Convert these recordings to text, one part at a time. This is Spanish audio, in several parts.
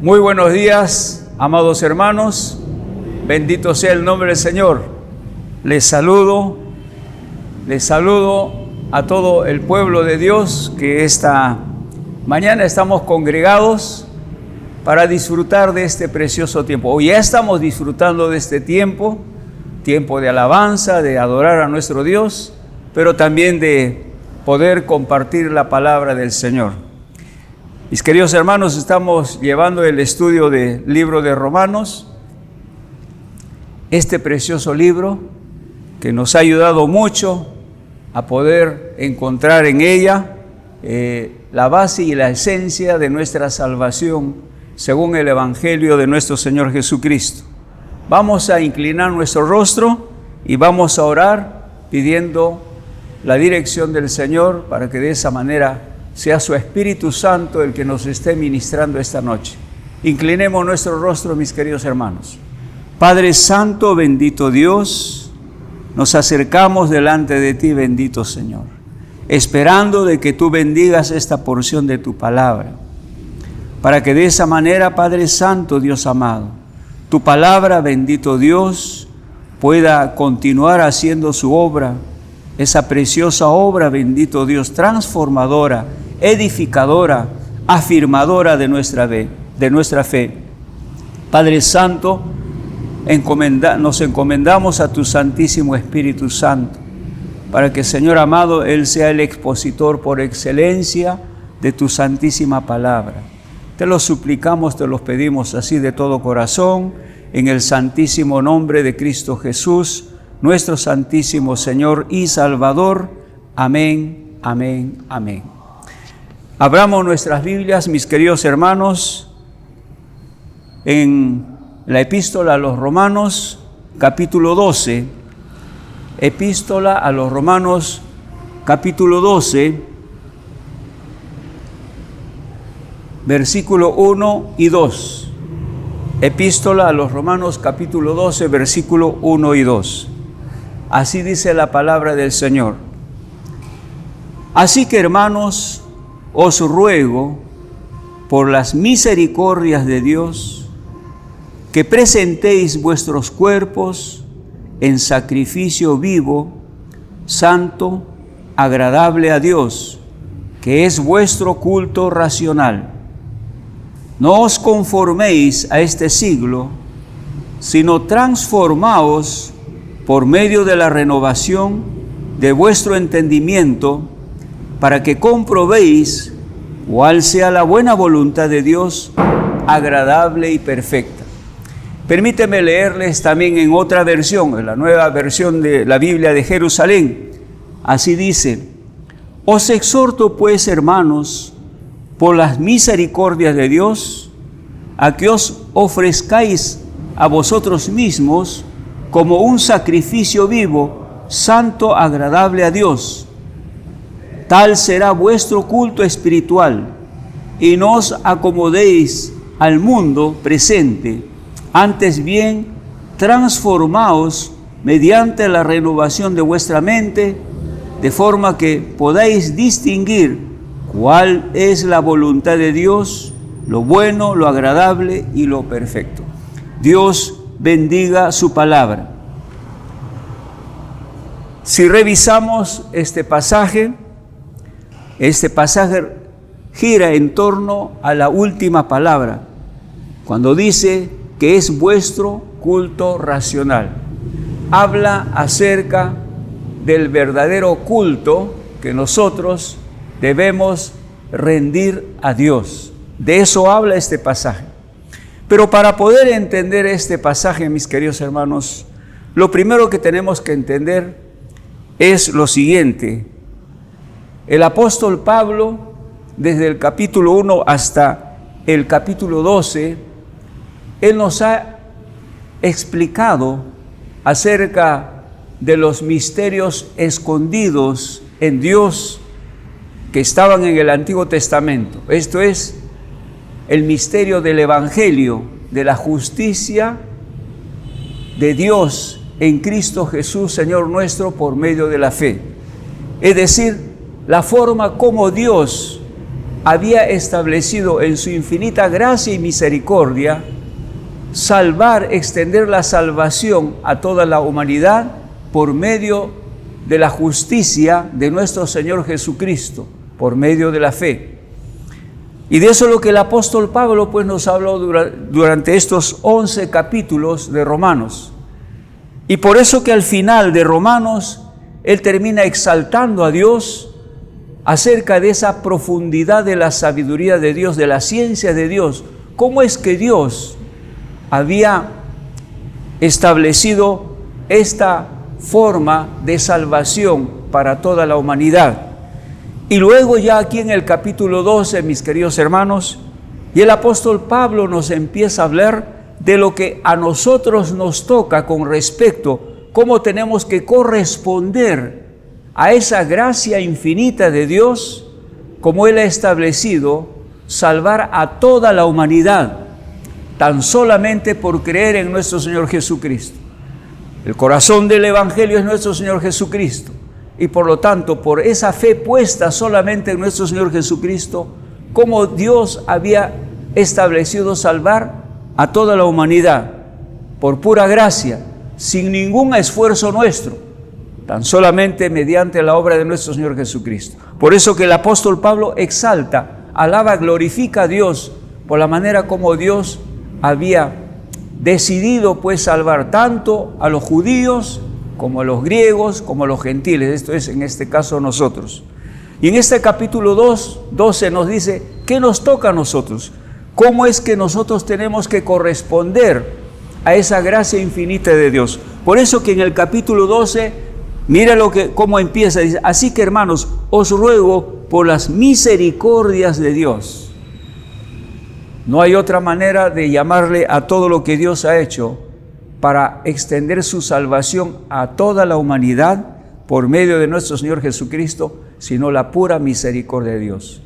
Muy buenos días, amados hermanos. Bendito sea el nombre del Señor. Les saludo a todo el pueblo de Dios que esta mañana estamos congregados para disfrutar de este precioso tiempo. Hoy ya estamos disfrutando de este tiempo de alabanza, de adorar a nuestro Dios, pero también de poder compartir la palabra del Señor. Mis queridos hermanos, estamos llevando el estudio del libro de Romanos, este precioso libro que nos ha ayudado mucho a poder encontrar en ella la base y la esencia de nuestra salvación según el Evangelio de nuestro Señor Jesucristo. Vamos a inclinar nuestro rostro y vamos a orar pidiendo la dirección del Señor para que de esa manera sea su Espíritu Santo el que nos esté ministrando esta noche. Inclinemos nuestro rostro, mis queridos hermanos. Padre Santo, bendito Dios, nos acercamos delante de ti, bendito Señor, esperando de que tú bendigas esta porción de tu palabra, para que de esa manera, Padre Santo, Dios amado, tu palabra, bendito Dios, pueda continuar haciendo su obra, esa preciosa obra, bendito Dios, transformadora, edificadora, afirmadora de nuestra fe. Padre Santo, nos encomendamos a tu Santísimo Espíritu Santo, para que, Señor amado, Él sea el expositor por excelencia de tu santísima palabra. Te lo suplicamos, te lo pedimos así de todo corazón, en el santísimo nombre de Cristo Jesús, nuestro santísimo Señor y Salvador. Amén, amén, amén. Abramos nuestras Biblias, mis queridos hermanos, en la Epístola a los Romanos, capítulo 12. Epístola a los Romanos, capítulo 12, versículo 1 y 2. Epístola a los Romanos, capítulo 12, versículo 1 y 2. Así dice la palabra del Señor. Así que, hermanos, os ruego, por las misericordias de Dios, que presentéis vuestros cuerpos en sacrificio vivo, santo, agradable a Dios, que es vuestro culto racional. No os conforméis a este siglo, sino transformaos por medio de la renovación de vuestro entendimiento, para que comprobéis cuál sea la buena voluntad de Dios, agradable y perfecta. Permíteme leerles también en otra versión, en la nueva versión de la Biblia de Jerusalén. Así dice: os exhorto pues, hermanos, por las misericordias de Dios, a que os ofrezcáis a vosotros mismos como un sacrificio vivo, santo, agradable a Dios. Tal será vuestro culto espiritual, y no os acomodéis al mundo presente, antes bien transformaos mediante la renovación de vuestra mente, de forma que podáis distinguir cuál es la voluntad de Dios, lo bueno, lo agradable y lo perfecto. Dios bendiga su palabra. Si revisamos este pasaje gira en torno a la última palabra, cuando dice que es vuestro culto racional. Habla acerca del verdadero culto que nosotros debemos rendir a Dios. De eso habla este pasaje. Pero para poder entender este pasaje, mis queridos hermanos, lo primero que tenemos que entender es lo siguiente. El apóstol Pablo, desde el capítulo 1 hasta el capítulo 12, él nos ha explicado acerca de los misterios escondidos en Dios que estaban en el Antiguo Testamento. Esto es el misterio del Evangelio, de la justicia de Dios en Cristo Jesús, Señor nuestro, por medio de la fe. Es decir, la forma como Dios había establecido en su infinita gracia y misericordia salvar, extender la salvación a toda la humanidad por medio de la justicia de nuestro Señor Jesucristo, por medio de la fe. Y de eso es lo que el apóstol Pablo pues nos habló durante estos 11 capítulos de Romanos. Y por eso que al final de Romanos, él termina exaltando a Dios acerca de esa profundidad de la sabiduría de Dios, de la ciencia de Dios. ¿Cómo es que Dios había establecido esta forma de salvación para toda la humanidad? Y luego ya aquí en el capítulo 12, mis queridos hermanos, y el apóstol Pablo nos empieza a hablar de lo que a nosotros nos toca con respecto a cómo tenemos que corresponder a esa gracia infinita de Dios, como Él ha establecido, salvar a toda la humanidad, tan solamente por creer en nuestro Señor Jesucristo. El corazón del Evangelio es nuestro Señor Jesucristo, y por lo tanto, por esa fe puesta solamente en nuestro Señor Jesucristo, como Dios había establecido salvar a toda la humanidad, por pura gracia, sin ningún esfuerzo nuestro, tan solamente mediante la obra de nuestro Señor Jesucristo. Por eso que el apóstol Pablo exalta, alaba, glorifica a Dios por la manera como Dios había decidido pues salvar tanto a los judíos como a los griegos, como a los gentiles. Esto es en este caso nosotros. Y en este capítulo 12 nos dice, ¿qué nos toca a nosotros? ¿Cómo es que nosotros tenemos que corresponder a esa gracia infinita de Dios? Por eso que en el capítulo 12, mira cómo empieza, dice, así que hermanos, os ruego por las misericordias de Dios. No hay otra manera de llamarle a todo lo que Dios ha hecho para extender su salvación a toda la humanidad por medio de nuestro Señor Jesucristo, sino la pura misericordia de Dios.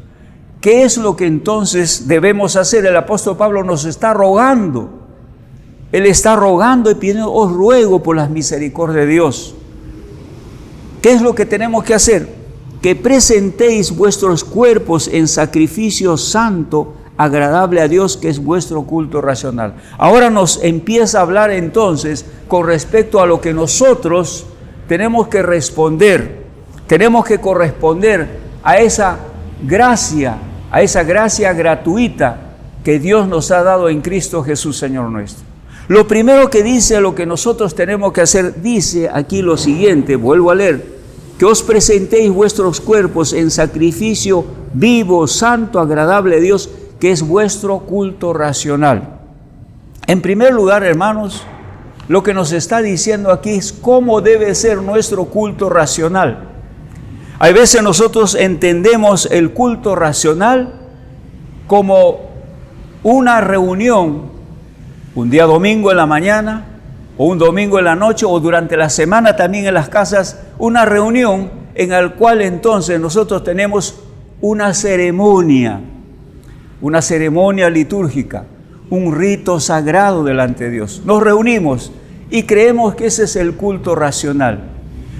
¿Qué es lo que entonces debemos hacer? El apóstol Pablo nos está rogando. Él está rogando y pidiendo, os ruego por las misericordias de Dios. ¿Qué es lo que tenemos que hacer? Que presentéis vuestros cuerpos en sacrificio santo, agradable a Dios, que es vuestro culto racional. Ahora nos empieza a hablar entonces con respecto a lo que nosotros tenemos que responder. Tenemos que corresponder a esa gracia gratuita que Dios nos ha dado en Cristo Jesús, Señor nuestro. Lo primero que dice, lo que nosotros tenemos que hacer, dice aquí lo siguiente, vuelvo a leer, que os presentéis vuestros cuerpos en sacrificio vivo, santo, agradable a Dios, que es vuestro culto racional. En primer lugar, hermanos, lo que nos está diciendo aquí es cómo debe ser nuestro culto racional. Hay veces nosotros entendemos el culto racional como una reunión, un día domingo en la mañana, o un domingo en la noche, o durante la semana también en las casas, una reunión en la cual entonces nosotros tenemos una ceremonia litúrgica, un rito sagrado delante de Dios. Nos reunimos y creemos que ese es el culto racional.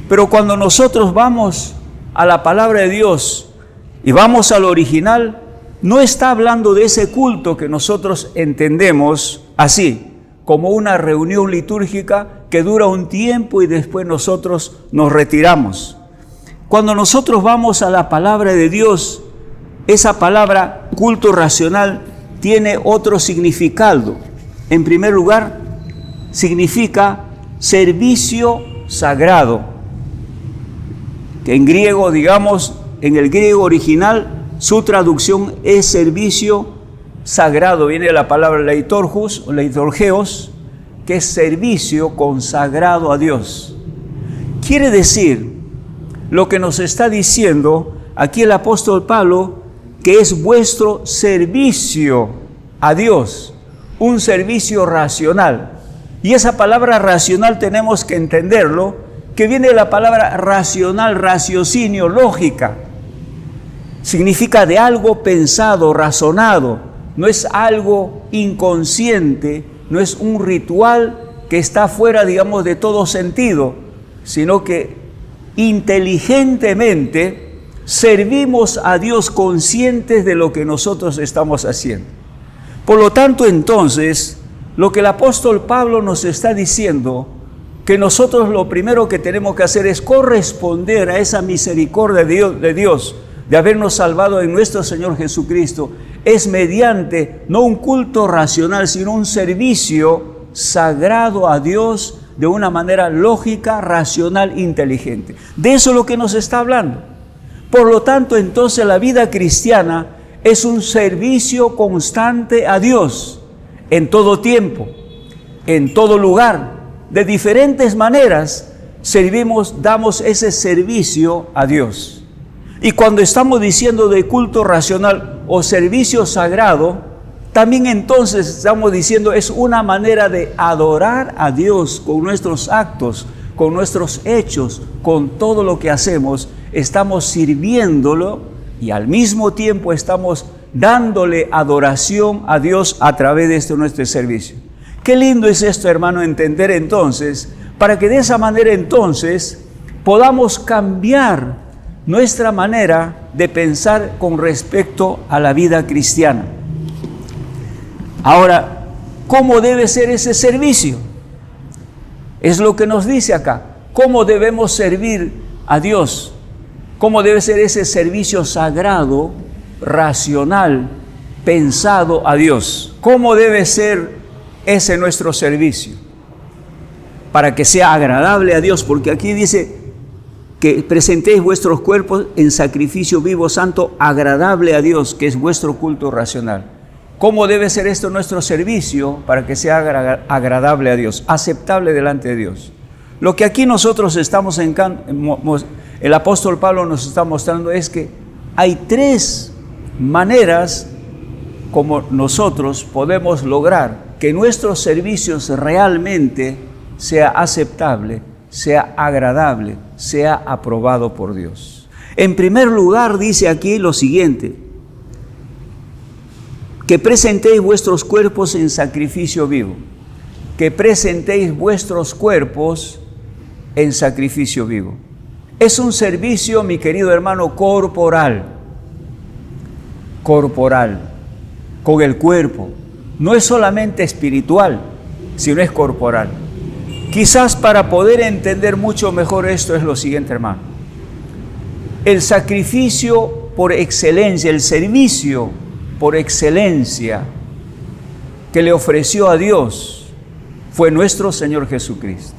Pero cuando nosotros vamos a la palabra de Dios y vamos al original, no está hablando de ese culto que nosotros entendemos así, como una reunión litúrgica que dura un tiempo y después nosotros nos retiramos. Cuando nosotros vamos a la palabra de Dios, esa palabra culto racional tiene otro significado. En primer lugar, significa servicio sagrado, que en griego, digamos, en el griego original, su traducción es servicio sagrado. Viene de la palabra leitorgus o leitorgeos, que es servicio consagrado a Dios. Quiere decir, lo que nos está diciendo aquí el apóstol Pablo, que es vuestro servicio a Dios, un servicio racional. Y esa palabra racional tenemos que entenderlo, que viene de la palabra racional, raciocinio, lógica. Significa de algo pensado, razonado. No es algo inconsciente, no es un ritual que está fuera, digamos, de todo sentido, sino que inteligentemente servimos a Dios conscientes de lo que nosotros estamos haciendo. Por lo tanto, entonces, lo que el apóstol Pablo nos está diciendo, que nosotros lo primero que tenemos que hacer es corresponder a esa misericordia de Dios, de habernos salvado en nuestro Señor Jesucristo, es mediante no un culto racional, sino un servicio sagrado a Dios de una manera lógica, racional, inteligente. De eso es lo que nos está hablando. Por lo tanto, entonces la vida cristiana es un servicio constante a Dios en todo tiempo, en todo lugar. De diferentes maneras damos ese servicio a Dios. Y cuando estamos diciendo de culto racional o servicio sagrado, también entonces estamos diciendo es una manera de adorar a Dios con nuestros actos, con nuestros hechos, con todo lo que hacemos. Estamos sirviéndolo y al mismo tiempo estamos dándole adoración a Dios a través de nuestro servicio. Qué lindo es esto, hermano, entender entonces, para que de esa manera entonces podamos cambiar nuestra manera de pensar con respecto a la vida cristiana. Ahora, ¿cómo debe ser ese servicio? Es lo que nos dice acá. ¿Cómo debemos servir a Dios? ¿Cómo debe ser ese servicio sagrado, racional, pensado a Dios? ¿Cómo debe ser ese nuestro servicio? Para que sea agradable a Dios, porque aquí dice que presentéis vuestros cuerpos en sacrificio vivo, santo, agradable a Dios, que es vuestro culto racional. ¿Cómo debe ser esto nuestro servicio para que sea agradable a Dios, aceptable delante de Dios? Lo que aquí nosotros estamos el apóstol Pablo nos está mostrando es que hay tres maneras como nosotros podemos lograr que nuestros servicios realmente sea aceptable, sea agradable, sea aprobado por Dios. En primer lugar, dice aquí lo siguiente: que presentéis vuestros cuerpos en sacrificio vivo. Que presentéis vuestros cuerpos en sacrificio vivo. Es un servicio, mi querido hermano, corporal, con el cuerpo. No es solamente espiritual, sino es corporal. Quizás para poder entender mucho mejor esto es lo siguiente, hermano. El sacrificio por excelencia, el servicio por excelencia que le ofreció a Dios fue nuestro Señor Jesucristo.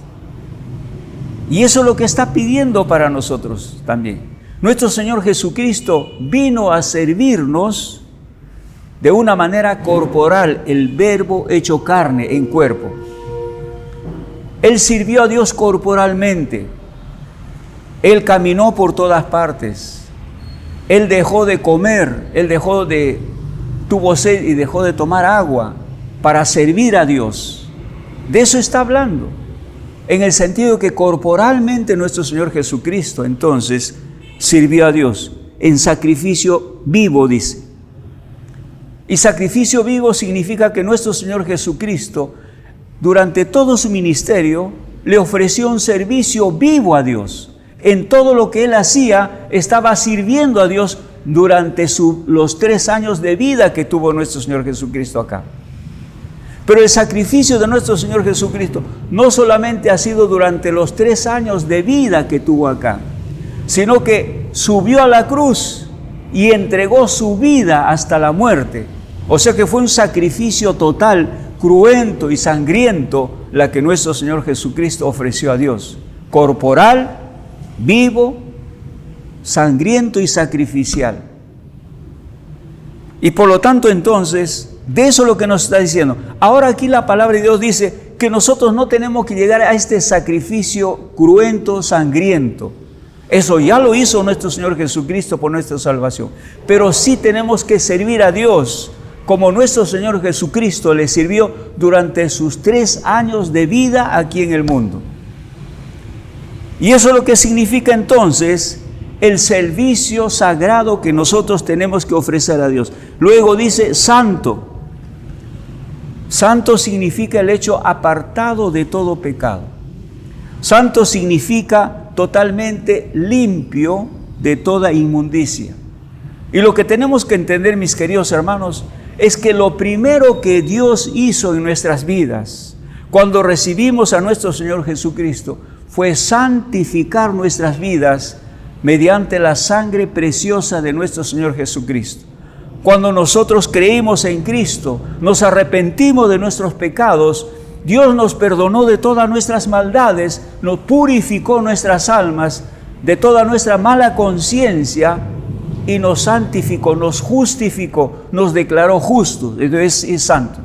Y eso es lo que está pidiendo para nosotros también. Nuestro Señor Jesucristo vino a servirnos de una manera corporal, el Verbo hecho carne en cuerpo. Él sirvió a Dios corporalmente. Él caminó por todas partes. Él dejó de comer, tuvo sed y dejó de tomar agua para servir a Dios. De eso está hablando. En el sentido que corporalmente nuestro Señor Jesucristo entonces sirvió a Dios en sacrificio vivo, dice. Y sacrificio vivo significa que nuestro Señor Jesucristo, durante todo su ministerio, le ofreció un servicio vivo a Dios. En todo lo que Él hacía, estaba sirviendo a Dios durante los 3 años de vida que tuvo nuestro Señor Jesucristo acá. Pero el sacrificio de nuestro Señor Jesucristo no solamente ha sido durante los 3 años de vida que tuvo acá, sino que subió a la cruz y entregó su vida hasta la muerte. O sea que fue un sacrificio total, cruento y sangriento, la que nuestro Señor Jesucristo ofreció a Dios. Corporal, vivo, sangriento y sacrificial. Y por lo tanto entonces, de eso es lo que nos está diciendo. Ahora aquí la palabra de Dios dice que nosotros no tenemos que llegar a este sacrificio cruento, sangriento. Eso ya lo hizo nuestro Señor Jesucristo por nuestra salvación. Pero sí tenemos que servir a Dios como nuestro Señor Jesucristo le sirvió durante sus 3 años de vida aquí en el mundo. Y eso es lo que significa entonces el servicio sagrado que nosotros tenemos que ofrecer a Dios. Luego dice santo. Santo significa el hecho apartado de todo pecado. Santo significa totalmente limpio de toda inmundicia. Y lo que tenemos que entender, mis queridos hermanos, es que lo primero que Dios hizo en nuestras vidas, cuando recibimos a nuestro Señor Jesucristo, fue santificar nuestras vidas mediante la sangre preciosa de nuestro Señor Jesucristo. Cuando nosotros creímos en Cristo, nos arrepentimos de nuestros pecados, Dios nos perdonó de todas nuestras maldades, nos purificó nuestras almas de toda nuestra mala conciencia y nos santificó, nos justificó, nos declaró justos y santos.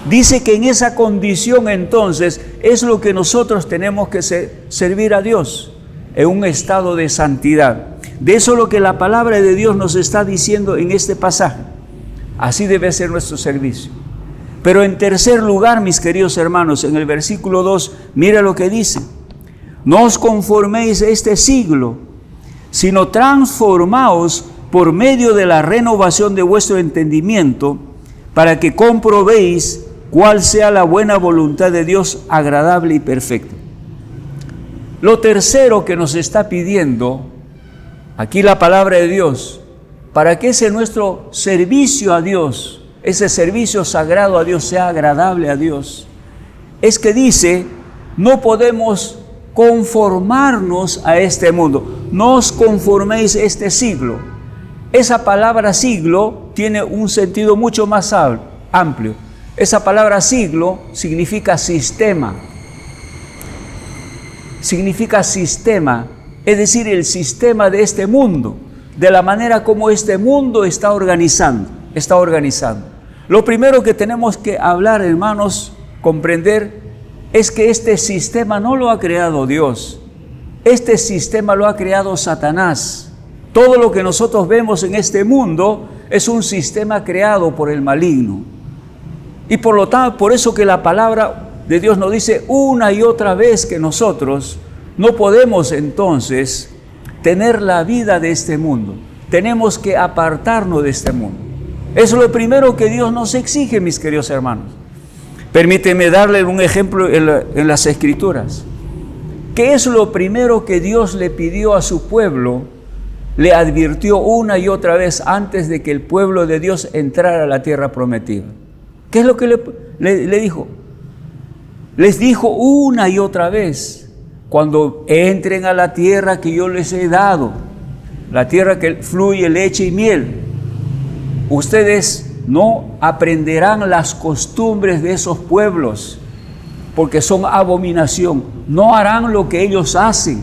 Dice que en esa condición entonces es lo que nosotros tenemos que servir a Dios, en un estado de santidad. De eso es lo que la palabra de Dios nos está diciendo en este pasaje. Así debe ser nuestro servicio. Pero en tercer lugar, mis queridos hermanos, en el versículo 2, mira lo que dice: no os conforméis a este siglo, sino transformaos por medio de la renovación de vuestro entendimiento, para que comprobéis cuál sea la buena voluntad de Dios, agradable y perfecta. Lo tercero que nos está pidiendo aquí la palabra de Dios, para que ese nuestro servicio a Dios, ese servicio sagrado a Dios, sea agradable a Dios, es que dice, no podemos conformarnos a este mundo. No os conforméis a este siglo. Esa palabra siglo tiene un sentido mucho más amplio. Esa palabra siglo significa sistema. Significa sistema, es decir, el sistema de este mundo, de la manera como este mundo está organizando. Lo primero que tenemos que hablar, hermanos, comprender, es que este sistema no lo ha creado Dios. Este sistema lo ha creado Satanás. Todo lo que nosotros vemos en este mundo es un sistema creado por el maligno. Y por lo tanto, por eso que la palabra de Dios nos dice una y otra vez que nosotros no podemos entonces tener la vida de este mundo. Tenemos que apartarnos de este mundo. Eso es lo primero que Dios nos exige, mis queridos hermanos. Permíteme darle un ejemplo en las Escrituras. ¿Qué es lo primero que Dios le pidió a su pueblo? Le advirtió una y otra vez antes de que el pueblo de Dios entrara a la tierra prometida. ¿Qué es lo que le dijo? Les dijo una y otra vez, cuando entren a la tierra que yo les he dado, la tierra que fluye leche y miel, ustedes no aprenderán las costumbres de esos pueblos, porque son abominación. No harán lo que ellos hacen,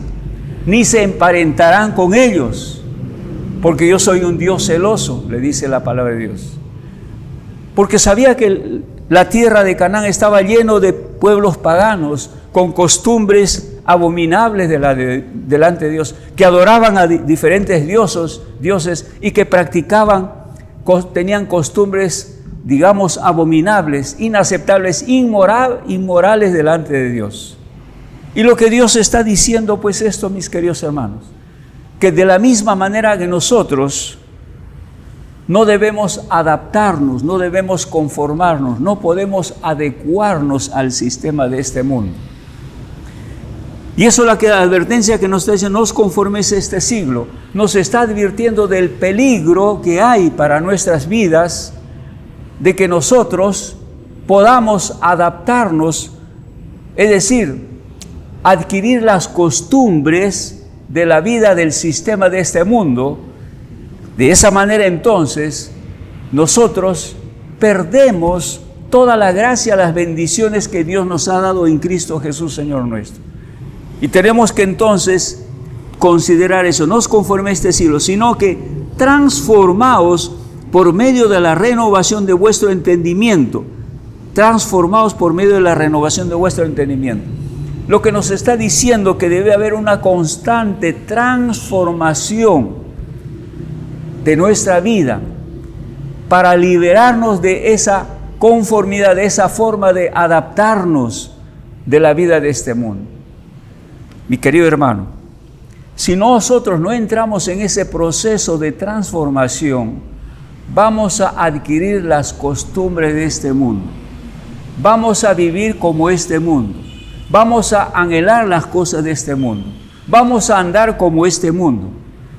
ni se emparentarán con ellos, porque yo soy un Dios celoso, le dice la palabra de Dios. Porque sabía que la tierra de Canaán estaba lleno de pueblos paganos, con costumbres abominables delante de Dios, que adoraban a diferentes dioses y que tenían costumbres, digamos, abominables, inaceptables, inmorales delante de Dios. Y lo que Dios está diciendo, pues esto, mis queridos hermanos, que de la misma manera que nosotros no debemos adaptarnos, no debemos conformarnos, no podemos adecuarnos al sistema de este mundo. Y eso es la advertencia que nos está diciendo: no os conforméis a este siglo. Nos está advirtiendo del peligro que hay para nuestras vidas, de que nosotros podamos adaptarnos, es decir, adquirir las costumbres de la vida del sistema de este mundo. De esa manera entonces nosotros perdemos toda la gracia, las bendiciones que Dios nos ha dado en Cristo Jesús, Señor nuestro. Y tenemos que entonces considerar eso: no os conforméis a este siglo, sino que transformaos por medio de la renovación de vuestro entendimiento. Transformaos por medio de la renovación de vuestro entendimiento. Lo que nos está diciendo que debe haber una constante transformación de nuestra vida para liberarnos de esa conformidad, de esa forma de adaptarnos de la vida de este mundo. Mi querido hermano, si nosotros no entramos en ese proceso de transformación, vamos a adquirir las costumbres de este mundo. Vamos a vivir como este mundo. Vamos a anhelar las cosas de este mundo. Vamos a andar como este mundo.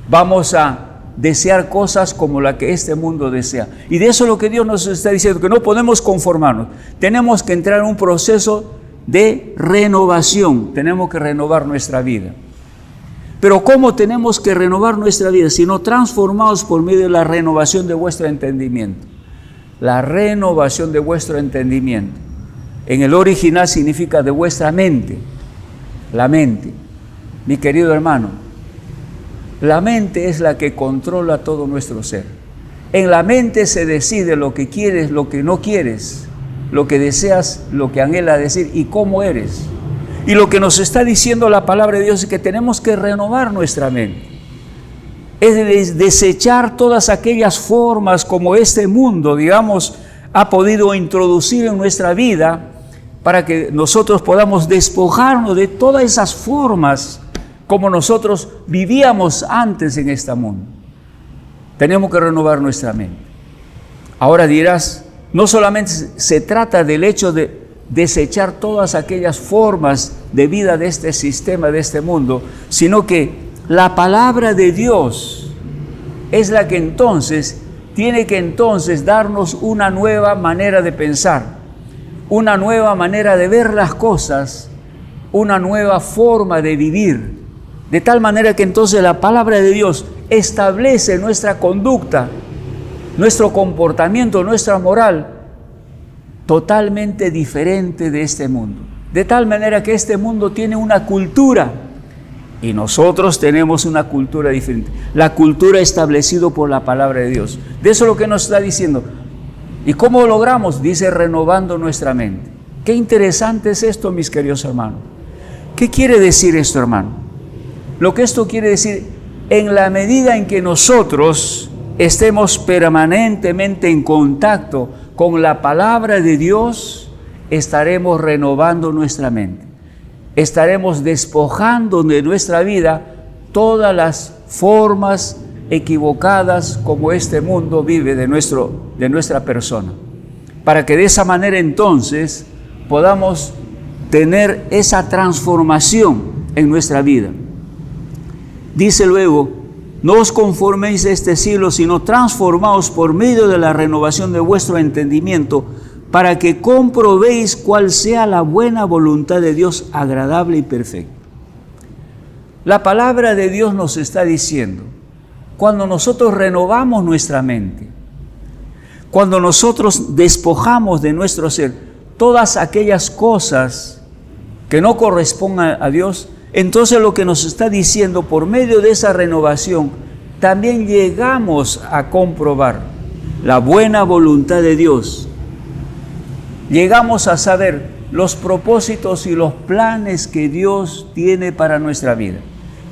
Vamos a desear cosas como la que este mundo desea. Y de eso es lo que Dios nos está diciendo, que no podemos conformarnos. Tenemos que entrar en un proceso de renovación. Tenemos que renovar nuestra vida. Pero ¿cómo tenemos que renovar nuestra vida? Sino transformados por medio de la renovación de vuestro entendimiento. La renovación de vuestro entendimiento. En el original significa de vuestra mente. La mente. Mi querido hermano, la mente es la que controla todo nuestro ser. En la mente se decide lo que quieres, lo que no quieres, lo que deseas, lo que anhelas decir y cómo eres. Y lo que nos está diciendo la palabra de Dios es que tenemos que renovar nuestra mente. Es desechar todas aquellas formas como este mundo, digamos, ha podido introducir en nuestra vida para que nosotros podamos despojarnos de todas esas formas como nosotros vivíamos antes en este mundo. Tenemos que renovar nuestra mente. Ahora dirás, no solamente se trata del hecho de desechar todas aquellas formas de vida de este sistema, de este mundo, sino que la palabra de Dios es la que entonces tiene que darnos una nueva manera de pensar, una nueva manera de ver las cosas, una nueva forma de vivir. De tal manera que entonces la palabra de Dios establece nuestra conducta, nuestro comportamiento, nuestra moral, totalmente diferente de este mundo. De tal manera que este mundo tiene una cultura y nosotros tenemos una cultura diferente. La cultura establecida por la palabra de Dios. De eso es lo que nos está diciendo. ¿Y cómo logramos? Dice, renovando nuestra mente. Qué interesante es esto, mis queridos hermanos. ¿Qué quiere decir esto, hermano? Lo que esto quiere decir, en la medida en que nosotros estemos permanentemente en contacto con la palabra de Dios, estaremos renovando nuestra mente. Estaremos despojando de nuestra vida todas las formas equivocadas como este mundo vive de nuestra persona. Para que de esa manera entonces podamos tener esa transformación en nuestra vida. Dice luego, no os conforméis a este siglo, sino transformaos por medio de la renovación de vuestro entendimiento, para que comprobéis cuál sea la buena voluntad de Dios, agradable y perfecta. La palabra de Dios nos está diciendo, cuando nosotros renovamos nuestra mente, cuando nosotros despojamos de nuestro ser todas aquellas cosas que no correspondan a Dios, entonces lo que nos está diciendo, por medio de esa renovación, también llegamos a comprobar la buena voluntad de Dios. Llegamos a saber los propósitos y los planes que Dios tiene para nuestra vida.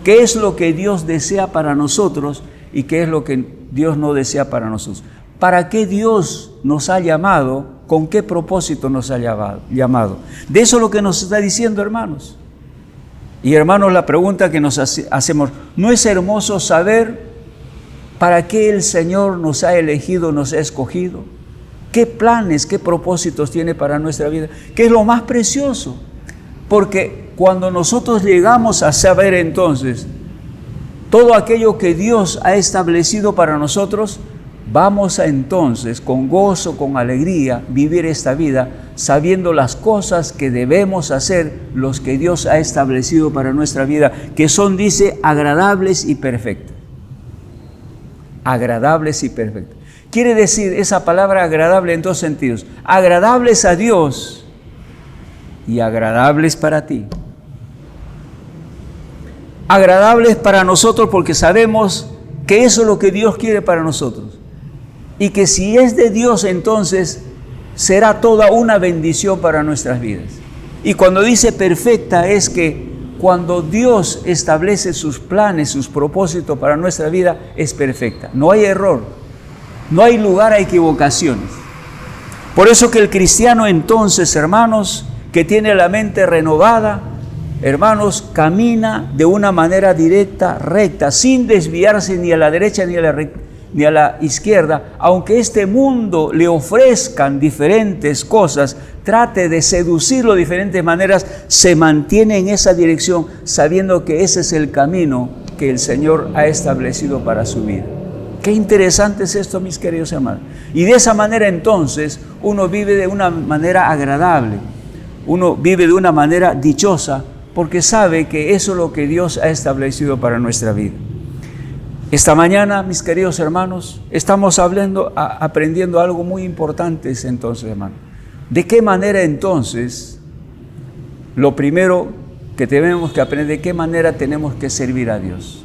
¿Qué es lo que Dios desea para nosotros y qué es lo que Dios no desea para nosotros? ¿Para qué Dios nos ha llamado? ¿Con qué propósito nos ha llamado? De eso es lo que nos está diciendo, hermanos. Y hermanos, la pregunta que nos hacemos, ¿no es hermoso saber para qué el Señor nos ha elegido, nos ha escogido? ¿Qué planes, qué propósitos tiene para nuestra vida? ¿Qué es lo más precioso? Porque cuando nosotros llegamos a saber entonces todo aquello que Dios ha establecido para nosotros, vamos a entonces con gozo, con alegría, vivir esta vida sabiendo las cosas que debemos hacer, los que Dios ha establecido para nuestra vida, que son, dice, agradables y perfectas. Agradables y perfectas. Quiere decir esa palabra agradable en dos sentidos. Agradables a Dios y agradables para ti. Agradables para nosotros porque sabemos que eso es lo que Dios quiere para nosotros. Y que si es de Dios, entonces será toda una bendición para nuestras vidas. Y cuando dice perfecta es que cuando Dios establece sus planes, sus propósitos para nuestra vida, es perfecta. No hay error, no hay lugar a equivocaciones. Por eso que el cristiano entonces, hermanos, que tiene la mente renovada, hermanos, camina de una manera directa, recta, sin desviarse ni a la derecha ni a la izquierda, aunque este mundo le ofrezcan diferentes cosas, trate de seducirlo de diferentes maneras, se mantiene en esa dirección, sabiendo que ese es el camino que el Señor ha establecido para su vida. Qué interesante es esto, mis queridos hermanos. Y de esa manera entonces uno vive de una manera agradable, uno vive de una manera dichosa, porque sabe que eso es lo que Dios ha establecido para nuestra vida. Esta mañana, mis queridos hermanos, estamos aprendiendo algo muy importante entonces, hermano. ¿De qué manera entonces, lo primero que tenemos que aprender, de qué manera tenemos que servir a Dios?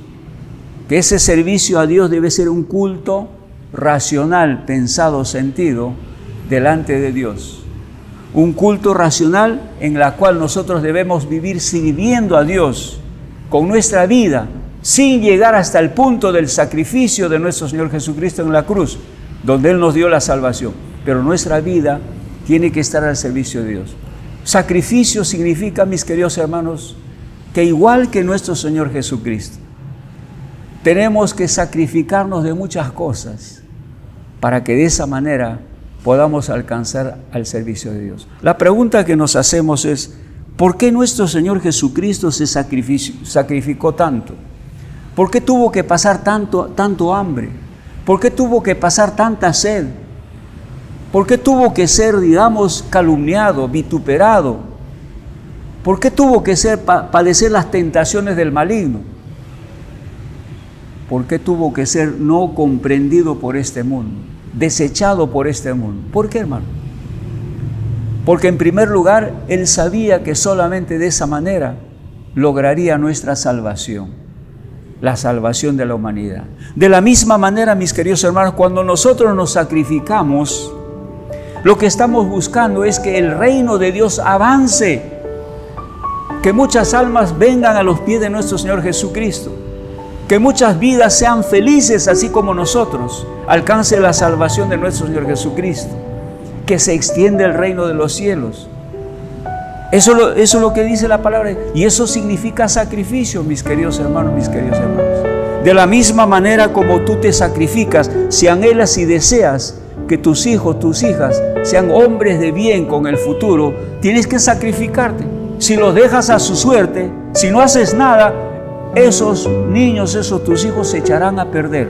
Que ese servicio a Dios debe ser un culto racional, pensado, sentido, delante de Dios. Un culto racional en la cual nosotros debemos vivir sirviendo a Dios con nuestra vida, sin llegar hasta el punto del sacrificio de nuestro Señor Jesucristo en la cruz, donde Él nos dio la salvación. Pero nuestra vida tiene que estar al servicio de Dios. Sacrificio significa, mis queridos hermanos, que igual que nuestro Señor Jesucristo, tenemos que sacrificarnos de muchas cosas para que de esa manera podamos alcanzar al servicio de Dios. La pregunta que nos hacemos es, ¿por qué nuestro Señor Jesucristo se sacrificó tanto? ¿Por qué tuvo que pasar tanto hambre? ¿Por qué tuvo que pasar tanta sed? ¿Por qué tuvo que ser, digamos, calumniado, vituperado? ¿Por qué tuvo que padecer las tentaciones del maligno? ¿Por qué tuvo que ser no comprendido por este mundo, desechado por este mundo? ¿Por qué, hermano? Porque en primer lugar, Él sabía que solamente de esa manera lograría nuestra salvación, la salvación de la humanidad. De la misma manera, mis queridos hermanos, cuando nosotros nos sacrificamos, lo que estamos buscando es que el reino de Dios avance, que muchas almas vengan a los pies de nuestro Señor Jesucristo, que muchas vidas sean felices así como nosotros, alcance la salvación de nuestro Señor Jesucristo, que se extiende el reino de los cielos. Eso es lo que dice la palabra, y eso significa sacrificio, mis queridos hermanos, mis queridos hermanos. De la misma manera como tú te sacrificas, si anhelas y deseas que tus hijos, tus hijas sean hombres de bien con el futuro, tienes que sacrificarte. Si los dejas a su suerte, si no haces nada, esos niños, esos tus hijos se echarán a perder,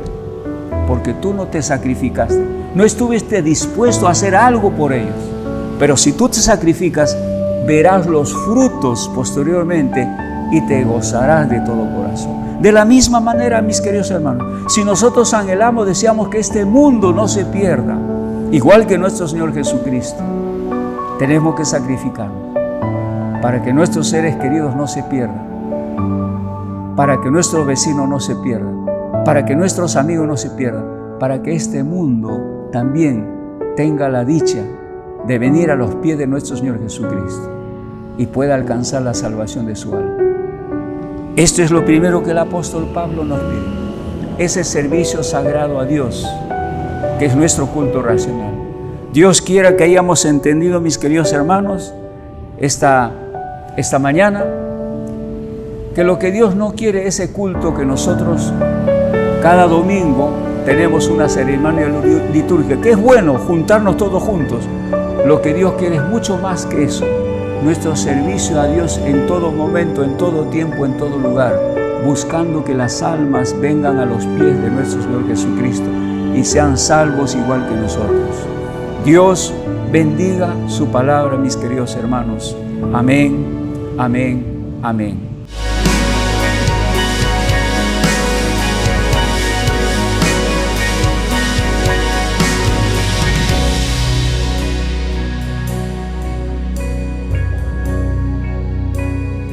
porque tú no te sacrificaste, no estuviste dispuesto a hacer algo por ellos. Pero si tú te sacrificas, verás los frutos posteriormente y te gozarás de todo corazón. De la misma manera, mis queridos hermanos, si nosotros anhelamos, deseamos que este mundo no se pierda, igual que nuestro Señor Jesucristo, tenemos que sacrificarnos para que nuestros seres queridos no se pierdan, para que nuestros vecinos no se pierdan, para que nuestros amigos no se pierdan, para que este mundo también tenga la dicha de venir a los pies de nuestro Señor Jesucristo y pueda alcanzar la salvación de su alma. Esto es lo primero que el apóstol Pablo nos pide, ese servicio sagrado a Dios, que es nuestro culto racional. Dios quiera que hayamos entendido, mis queridos hermanos, esta mañana, que lo que Dios no quiere es ese culto que nosotros cada domingo tenemos una ceremonia litúrgica, que es bueno juntarnos todos juntos. Lo que Dios quiere es mucho más que eso, nuestro servicio a Dios en todo momento, en todo tiempo, en todo lugar, buscando que las almas vengan a los pies de nuestro Señor Jesucristo y sean salvos igual que nosotros. Dios bendiga su palabra, mis queridos hermanos. Amén, amén, amén.